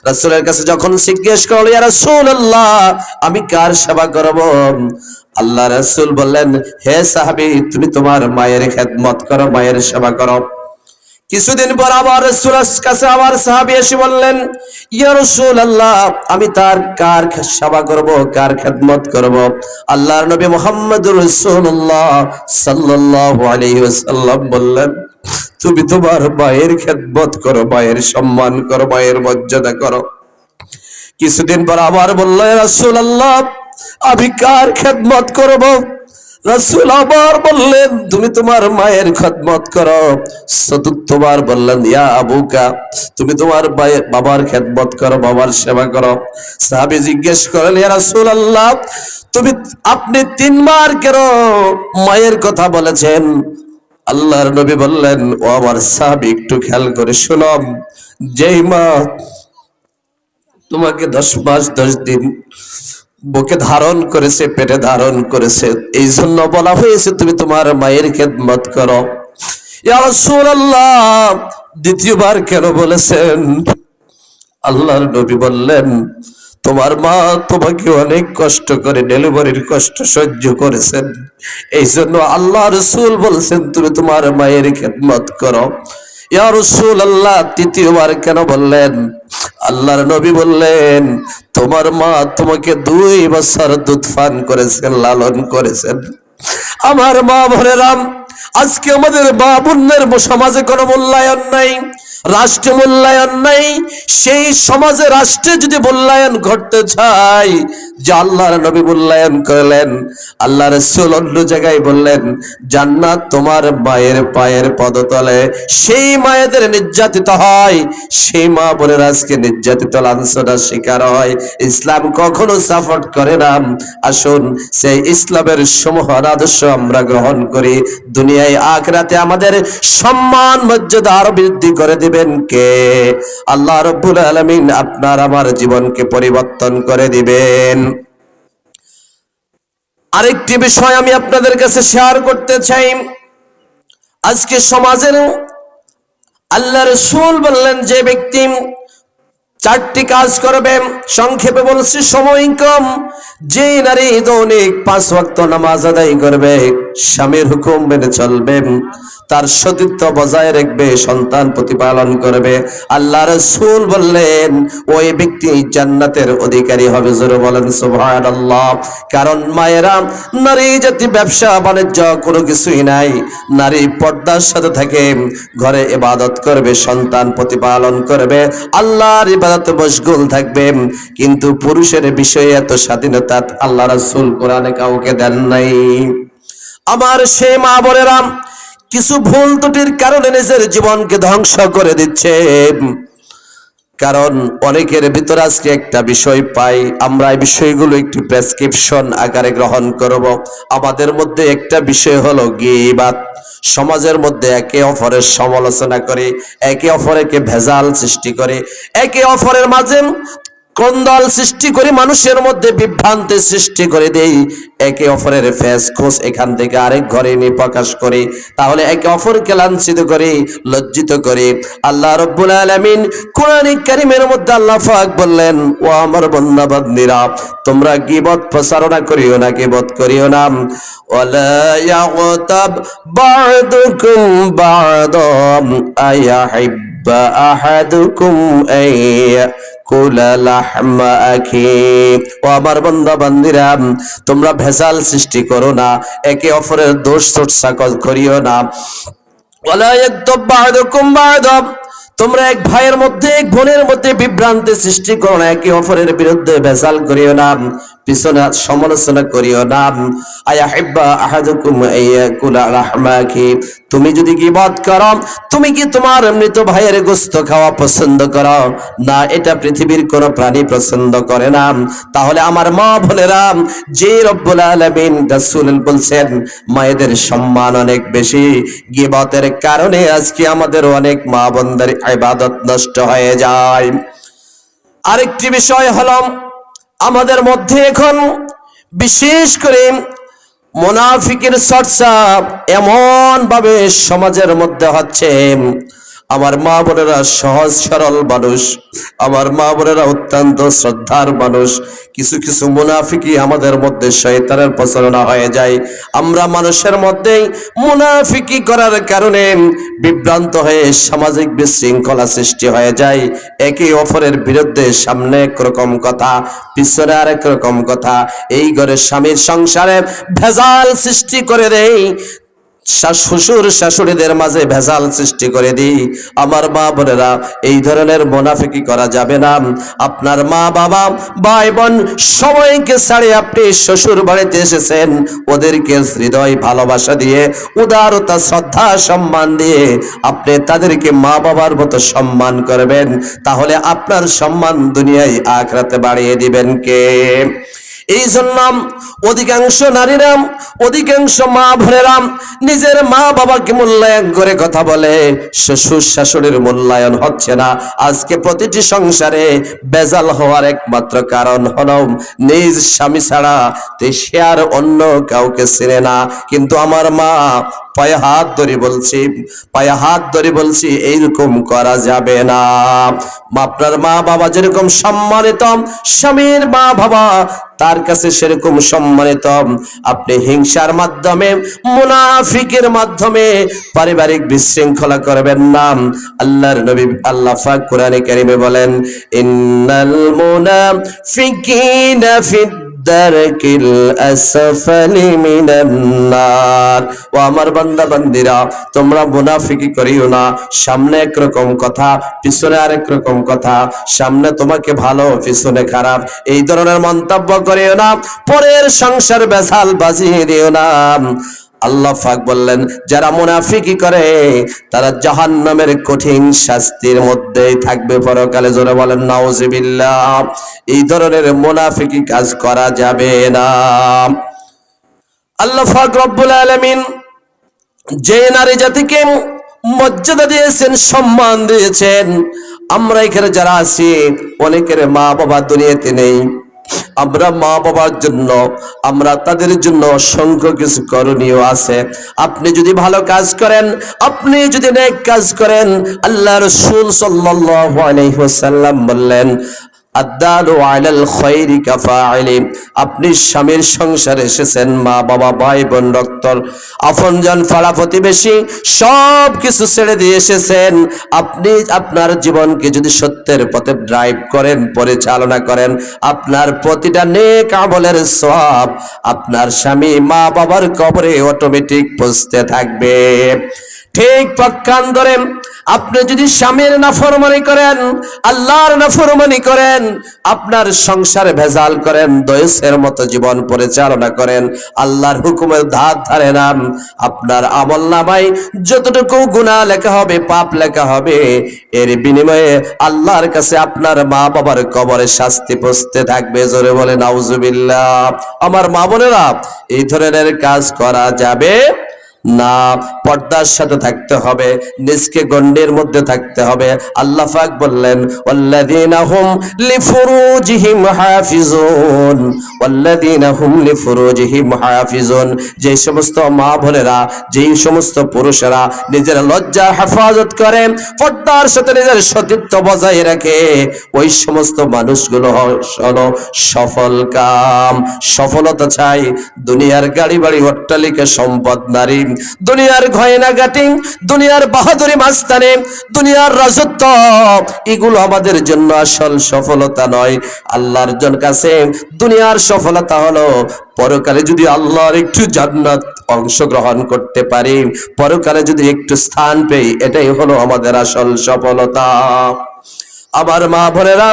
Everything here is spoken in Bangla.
রাসূলের কাছে যখন জিজ্ঞেস করল, ইয়া রাসূলুল্লাহ আমি কার সেবা করব? আল্লাহ রাসূল বললেন, হে সাহাবী তুমি তোমার মায়ের খেদমত করো, মায়ের সেবা করো। কিছুদিন পর আবার রাসূলের কাছে আবার সাহাবী এসে বললেন, ইয়া রাসূলুল্লাহ আমি তার কার সেবা করব, কার খেদমত করব? আল্লাহর নবী মুহাম্মদুর রাসূলুল্লাহ সাল্লাল্লাহু আলাইহি ওয়াসাল্লাম বললেন, তুমি তোমার মায়ের খেদমত করো, মায়ের সম্মান করো, মায়ের মর্যাদা করো। কিছুদিন পর আবার বলল, ইয়া রাসূলুল্লাহ আমি কার খেদমত করব? রাসূল আবার বললেন, তুমি তোমার মায়ের খেদমত করো। চতুর্থবার বললেন, ইয়া আবুকা তুমি তোমার বাবার খেদমত করো, বাবার সেবা করো। সাহাবী জিজ্ঞেস করেন, ইয়া রাসূলুল্লাহ আপনি তিনবার কেন মায়ের কথা বলেছেন? আল্লাহর নবী বললেন, ও আমার সাহাবী একটু খেয়াল করে শোনো, যেই মা তোমাকে 10 মাস 10 দিন বুকে ধারণ করেছে, পেটে ধারণ করেছে, এই জন্য বলা হয়েছে তুমি তোমার মায়ের খেদমত করো। ইয়া রাসূলুল্লাহ দ্বিতীয়বার কেন বলেছেন? আল্লাহর নবী বললেন, তোমার মা তোমাকে অনেক কষ্ট করে ডেলিভারির কষ্ট সহ্য করেছেন, এই জন্য আল্লাহ রাসূল বলছেন তুমি তোমার মায়ের খেদমত করো। ইয়া রাসূলুল্লাহ তৃতীয়বার কেন বললেন? আল্লাহর নবী বললেন, তোমার মা তোমাকে 2 বছর দুধ পান করেছেন, লালন করেছেন। আমার মা বোনেরাম, আজকে আমাদের মা বোনদের সমাজে কোনো মূল্যায়ন নাই, রাষ্ট্র মূল্যায়ন নাই। সেই সমাজে রাষ্ট্রে যদি মূল্যায়ন ঘটতে চায়, যে আল্লাহর নবী মূল্যায়ন করলেন, আল্লাহ রাসূল অন্য জায়গায় বললেন, জান্নাত তোমার মায়ের পায়ের পদতলে। সেই মায়েদের নির্যাতিত হয়, সেই মা বোনের আজকে নির্যাতিত লাঞ্ছনার শিকার হয়। ইসলাম কখনো সাপোর্ট করে না। আসুন সেই ইসলামের সমূহন আদর্শ আমরা গ্রহণ করি। দুনিয়ায় আখিরাতে আমাদের সম্মান মর্যাদা আরো বৃদ্ধি করে দিবেন কে? আল্লাহ রাব্বুল আলামিন আপনার আমার জীবনকে পরিবর্তন করে দিবেন। আরেকটি বিষয় আমি আপনাদের কাছে শেয়ার করতে চাই। আজকে সমাজের আল্লাহ রাসূল বললেন, যে ব্যক্তি 4টি কাজ করবে, সংক্ষেপে বলছি সময় কম, যে নারী দৈনিক 5 ওয়াক্ত নামাজ আদায় করবে, স্বামীর হুকুম মেনে চলবে, তার সতীত্ব বজায় রাখবে, সন্তান প্রতিপালন করবে, আল্লাহ রাসূল বললেন ওই ব্যক্তি জান্নাতের অধিকারী হবে। জোরে বলেন সুবহানাল্লাহ। কারণ মায়েরা, নারী জাতি ব্যবসা বাণিজ্য কোনো কিছুই নাই, নারী পর্দার সাথে থাকে, ঘরে ইবাদত করবে, সন্তান প্রতিপালন করবে, আল্লাহর ইবাদতে মশগুল থাকবে। কিন্তু পুরুষের বিষয়ে এত স্বাধীনতা আল্লাহ রাসূল কোরআনে কাউকে দেন নাই। আমার সেই মা বোনেরা কিছু ভুল ত্রুটির কারণে নিজের জীবনকে ধ্বংস করে দিচ্ছে। কারণ অনেকের ভিতরে আজকে একটা বিষয় পাই, আমরা এই বিষয়গুলো একটু প্রেসক্রিপশন আকারে গ্রহণ করব। আমাদের মধ্যে একটা বিষয় হলো গীবাত। সমাজের মধ্যে একে অপরের সমালোচনা করে, একে অপরকে ভেজাল সৃষ্টি করে, একে অপরের মাঝে কোন্দল সৃষ্টি করে, মানুষের মধ্যে বিভ্রান্তি সৃষ্টি করে দেই, একে অপরের ফেস খোঁজ এখান থেকে আরেক ঘরে নিয়ে প্রকাশ করে, তাহলে একে অপরকে লাঞ্ছিত করে, লজ্জিত করে। আল্লাহ রাব্বুল আলামিন কোরআন কারীমের মধ্যে আল্লাহ পাক বললেন, ও আমার বান্দা বান্দীরা, তোমরা গীবত প্রচারণা করিও না, গীবত করিও না। ওয়ালা ইয়াগতাব বা'দুকুম বা'দাম আয়াহিব্বা আহাদুকুম আইয়া ও আমার বান্দা বান্দিরা, তোমরা ভেজাল সৃষ্টি করো না, একে অপরের দোষ চর্চা করিও না। ওয়ালা ইয়াগতাব বা'দুকুম বা'দাম, তোমরা এক ভাইয়ের মধ্যে, এক বোনের মধ্যে বিভ্রান্তি সৃষ্টি করো না, একে অপরের বিরুদ্ধে ভেজাল করিও না, পিছনে সমালোচনা করিও না। আয়াহিব্বা আহাদুকুম আইয়াকুলা লাহমাকি, তুমি যদি গীবত করো, তুমি কি তোমার মৃত ভাইয়ের গোশত খাওয়া পছন্দ করো? না, এটা পৃথিবীর কোনো প্রাণী পছন্দ করে না। তাহলে আমার মা বোনেরা, যে রব্বুল আলামিন রাসূল বলছেন মায়েদের সম্মান অনেক বেশি, গীবতের কারণে আজকে আমাদের অনেক মা বোনদের ইবাদত নষ্ট হয়ে যায়। আরেকটি বিষয় হলো, আমাদের মধ্যে এখন বিশেষ করে মুনাফিকের চর্চা এমন ভাবে সমাজের মধ্যে হচ্ছে, আমার মা বোনেরা সহজ সরল মানুষ, আমার মা বোনেরা অত্যন্ত শ্রদ্ধার মানুষ। কিছু কিছু মুনাফিকি আমাদের মধ্যে শয়তানের প্রচারণা হয়ে যায়। আমরা মানুষের মধ্যেই মুনাফিকি করার কারণে বিভ্রান্ত হয়ে সামাজিক বিশৃঙ্খলা সৃষ্টি হয়ে যায়। একে অপরের বিরুদ্ধে সামনে একরকম কথা, পিছনে আরেক রকম কথা। এই ঘরে স্বামীর সংসারে ভেজাল সৃষ্টি করে দেয়, শ্বশুর শাশুড়িদের মাঝে ভেজাল সৃষ্টি করে দিই। আমার মা বোনেরা, এই ধরনের মুনাফিকি করা যাবে না। আপনার মা বাবা ভাই বোন সবাইকে ছাড়ে আপনি শ্বশুর বাড়িতে এসেছেন, ওদেরকে হৃদয় ভালোবাসা দিয়ে, উদারতা শ্রদ্ধা সম্মান দিয়ে আপনি তাদেরকে মা বাবার মতো সম্মান করবেন। তাহলে আপনার সম্মান দুনিয়ায় আখিরাতে বাড়িয়ে দিবেন কে? এই জন্য অধিকাংশ নারীরা, অধিকাংশ মা বোনেরা নিজের মা বাবাকে মূল্যায়ন করে কথা বলে, শ্বশুর শাশুড়ির মূল্যায়ন হচ্ছে না। আজকে প্রতিটি সংসারে বেজাল হওয়ার একমাত্র কারণ হলো নিজ স্বামী ছাড়া সে আর অন্য কাউকে চেনে না। কিন্তু আমার মা পায়ে হাত ধরে বলছি, পায়ে হাত ধরে বলছি, এইরকম করা যাবে না। আপনার মা বাবা যেরকম সম্মানিত, স্বামীর মা বাবা তার কাছে সেরকম সম্মানিত। আপনি হিংসার মাধ্যমে, মুনাফিকের মাধ্যমে পারিবারিক বিশৃঙ্খলা করবেন না। আল্লাহর নবী আল্লাহ পাক কোরআনে কারিমে বলেন, ইন্নাল মুনাফিকিনা ফিদ দারকিল আসফালি মিনান নার। ও আমার বান্দা বান্দিরা, তোমরা মুনাফিকি করিও না। সামনে একরকম কথা, পিছনে আরেক রকম কথা। সামনে তোমাকে ভালো, পিছনে খারাপ, এই ধরনের মন্তব্য করিও না। পরের সংসার বেজাল বাজিয়ে দিও না। আল্লাহ পাক বললেন, যারা মুনাফিকি করে তারা জাহান্নামের কঠিন শাস্তির মধ্যেই থাকবে পরকালে। জোরে বলেন নাউজুবিল্লাহ। এই ধরনের মুনাফিকি কাজ করা যাবে না। আল্লাহ পাক রব্বুল আলামিন যে নারী জাতিকে মর্যাদা দিয়েছেন, সম্মান দিয়েছেন, আমরা এখানে যারা আছি অনেকের মা বাবা দুনিয়াতে নেই। আমরা মা বাবার জন্য, আমরা তাদের জন্য অসংখ্য কিছু করণীয় আছে। আপনি যদি ভালো কাজ করেন, আপনি যদি নেক কাজ করেন, আল্লাহ রাসূল সাল্লাল্লাহু আলাইহি ওয়াসাল্লাম বললেন, আদালু আলাল খায়রি কাফাইলি। আপনি স্বামীর সংসারে এসেছেন, মা বাবা ভাই বোন রক্তর আপনজন পাড়া প্রতিবেশী সব কিছু ছেড়ে দিয়ে এসেছেন। আপনি আপনার জীবনকে যদি সত্যের পথে ড্রাইভ করেন, পরিচালনা করেন, আপনার প্রতিটা নেক আমলের সওয়াব আপনার স্বামী মা বাবার কবরে অটোমেটিক পৌঁছতে থাকবে। ঠিক পক্ষান্তরে আপনি যদি স্বামীর নাফরমানি করেন, আল্লাহর নাফরমানি করেন, আপনার সংসারে ভেজাল করেন, দয়েসের মতো জীবন পরিচালনা করেন, আল্লাহর হুকুমের ধার ধারে না, আপনার আমলনামায় যতটুকু গুনাহ লেখা হবে, পাপ লেখা হবে, এর বিনিময়ে আল্লাহর কাছে আপনার মা বাবার কবরে শাস্তি পৌঁছতে থাকবে। জোরে বলে নাউজুবিল্লাহ। আমার মা বোনেরা, এই ধরনের কাজ করা যাবে না। পর্দার সাথে থাকতে হবে, নিজকে গন্ডের মধ্যে থাকতে হবে। আল্লাহ পাক বললেন, ওয়াল্লাযীনা হুম লিফুরুজিহিম হাফিজুন, ওয়াল্লাযীনা হুম লিফুরুজিহিম হাফিজুন। যে সমস্ত মা বোনেরা, যেই সমস্ত পুরুষেরা নিজের লজ্জা হেফাজত করে, পর্দার সাথে নিজের সতীত্ব বজায় রাখে, ওই সমস্ত মানুষগুলো হলো সফল কাম। সফলতা চাই, দুনিয়ার গাড়ি বাড়ি অট্টালিকা সম্পদ নারী, দুনিয়ার গয়না গাটি, দুনিয়ার বাহাদুরি মাস্তানে, দুনিয়ার রাজত্ব, এগুলো আমাদের জন্য আসল সফলতা নয়। আল্লাহর কাছে দুনিয়ার সফলতা হলো পরকালে যদি আল্লাহর একটু জান্নাত অংশগ্রহণ করতে পারি, পরকালে যদি একটু স্থান পেই, এটাই হলো আমাদের আসল সফলতা। আমার মা বোনেরা,